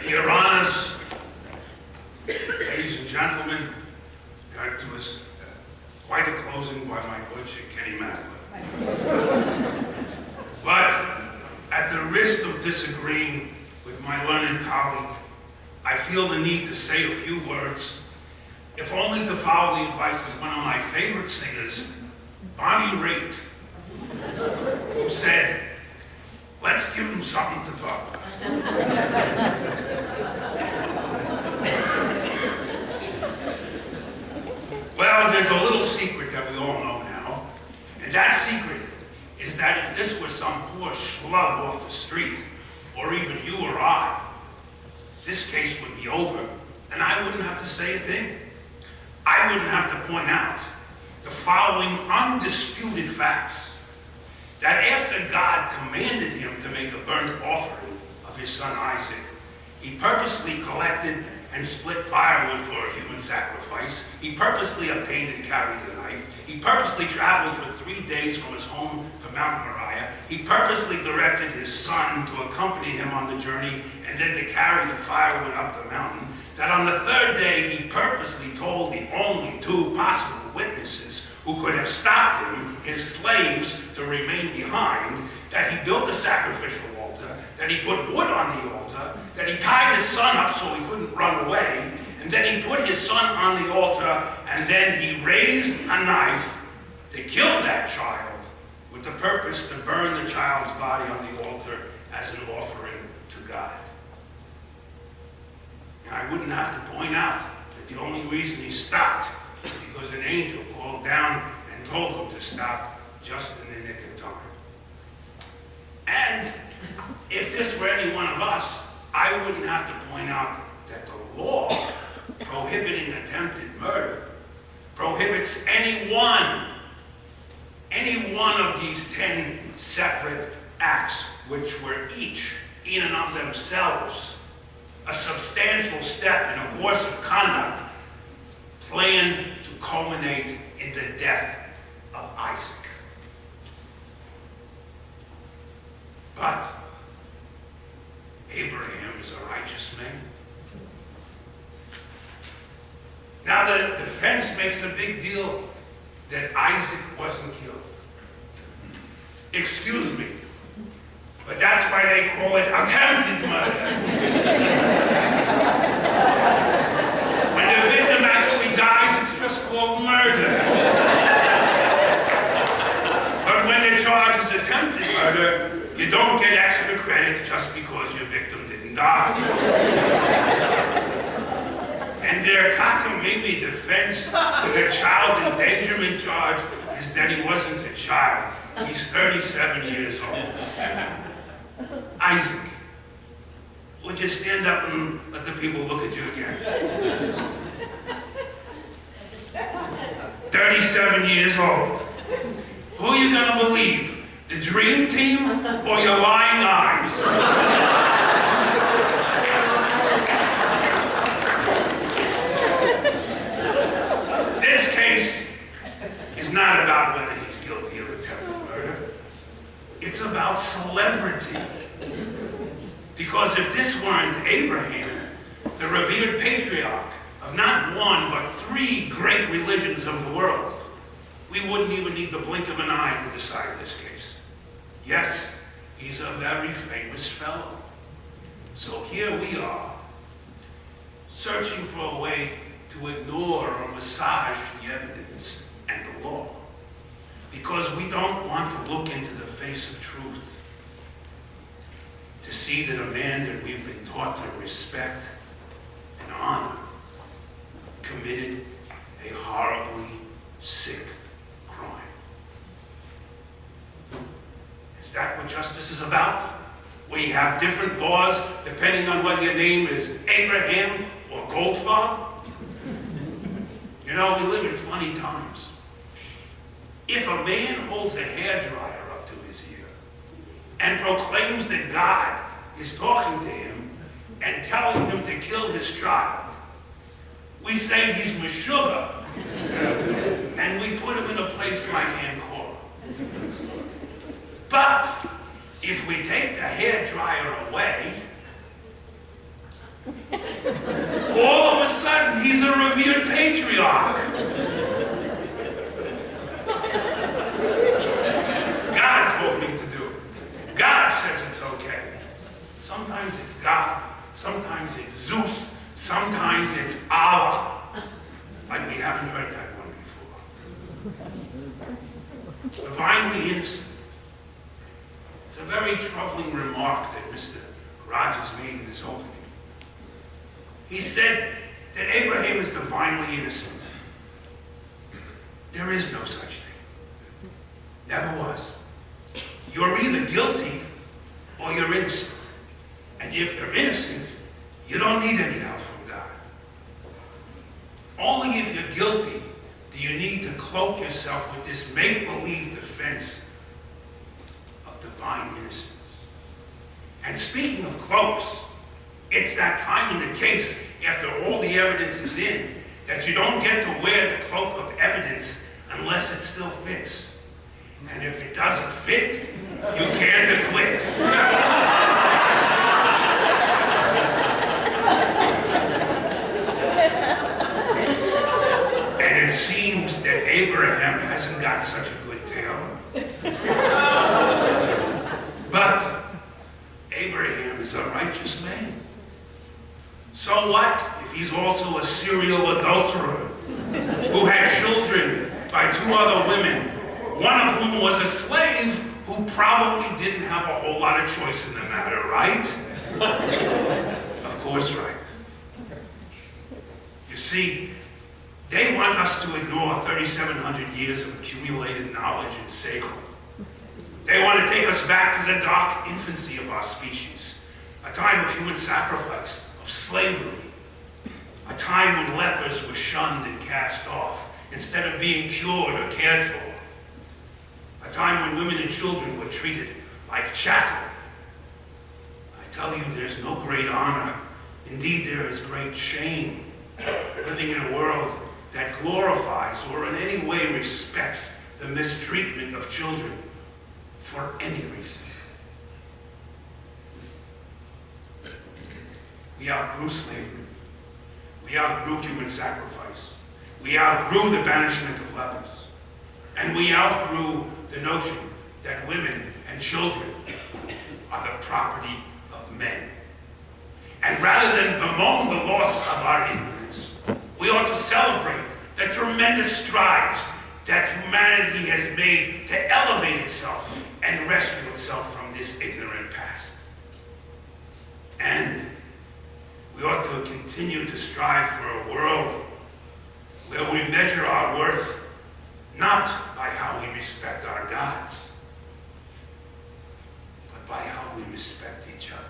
Your Honors, ladies and gentlemen, that was quite a closing by my butcher, Kenny Madler. But at the risk of disagreeing with my learned colleague, I feel the need to say a few words, if only to follow the advice of one of my favorite singers, Bonnie Raitt, who said, "Let's give him something to talk about." Well, there's a little secret that we all know now, and that secret is that if this were some poor schlub off the street, or even you or I, this case would be over, and I wouldn't have to say a thing. I wouldn't have to point out the following undisputed facts: that after God commanded him to make a burnt offering of his son Isaac, he purposely collected and split firewood for a human sacrifice. He purposely obtained and carried a knife. He purposely traveled for 3 days from his home to Mount Moriah. He purposely directed his son to accompany him on the journey and then to carry the firewood up the mountain. That on the third day, he purposely told the only 2 possible witnesses who could have stopped him, his slaves, to remain behind, that he built a sacrificial altar, that he put wood on the altar, that he tied his son up so he couldn't run away, and then he put his son on the altar, and then he raised a knife to kill that child with the purpose to burn the child's body on the altar as an offering to God. And I wouldn't have to point out that the only reason he stopped was because an angel called down and told him to stop just in the nick of time. And if this were any one of us, I wouldn't have to point out that the law prohibiting attempted murder prohibits any one of these 10 separate acts, which were each, in and of themselves, a substantial step in a course of conduct planned to culminate in the death of Isaac. But Abraham is a righteous man. Now the defense makes a big deal that Isaac wasn't killed. Excuse me, but that's why they call it attempted murder. When the victim actually dies, it's just called murder. But when the charge is attempted murder, you don't get extra credit just because your victim didn't die. And their cockamamie defense to the child endangerment charge is that he wasn't a child. He's 37 years old. Isaac, would you stand up and let the people look at you again? 37 years old. Who are you going to believe? The dream team or your lying eyes? This case is not about whether he's guilty of attempted murder. It's about celebrity. Because if this weren't Abraham, the revered patriarch of not one but 3 great religions of the world, we wouldn't even need the blink of an eye to decide this case. Yes, he's a very famous fellow. So here we are, searching for a way to ignore or massage the evidence and the law, because we don't want to look into the face of truth, to see that a man that we've been taught to respect and honor committed a horribly sick crime. Is that what justice is about? We have different laws depending on whether your name is Abraham or Goldfarb? You know, we live in funny times. If a man holds a hairdryer up to his ear and proclaims that God is talking to him and telling him to kill his child, we say he's Meshuggah, and we put him in a place like Ancora. But if we take the hairdryer away, patriarch. God told me to do it. God says it's okay. Sometimes it's God. Sometimes it's Zeus. Sometimes it's Allah. Like we haven't heard that one before. Divinely innocent. It's a very troubling remark that Mr. Rogers made in his opening. He said that Abraham is divinely innocent. There is no such thing. Never was. You're either guilty or you're innocent. And if you're innocent, you don't need any help from God. Only if you're guilty do you need to cloak yourself with this make-believe defense of divine innocence. And speaking of cloaks, it's that time in the case, after all the evidence is in, that you don't get to wear the cloak of evidence unless it still fits. And if it doesn't fit, you can't acquit. And it seems that Abraham hasn't got such a good tale. But Abraham is a righteous man. So what if he's also a serial adulterer who had children by 2 other women, one of whom was a slave who probably didn't have a whole lot of choice in the matter, right? Of course, right. You see, they want us to ignore 3,700 years of accumulated knowledge and seichel. They want to take us back to the dark infancy of our species, a time of human sacrifice, of slavery, a time when lepers were shunned and cast off instead of being cured or cared for, a time when women and children were treated like chattel. I tell you, there's no great honor. Indeed, there is great shame living in a world that glorifies or in any way respects the mistreatment of children for any reason. We outgrew slavery. We outgrew human sacrifice. We outgrew the banishment of lepers. And we outgrew the notion that women and children are the property of men. And rather than bemoan the loss of our ignorance, we ought to celebrate the tremendous strides that humanity has made to elevate itself and rescue itself from this ignorant past. And we ought to continue to strive for a world where we measure our worth not by how we respect our gods, but by how we respect each other.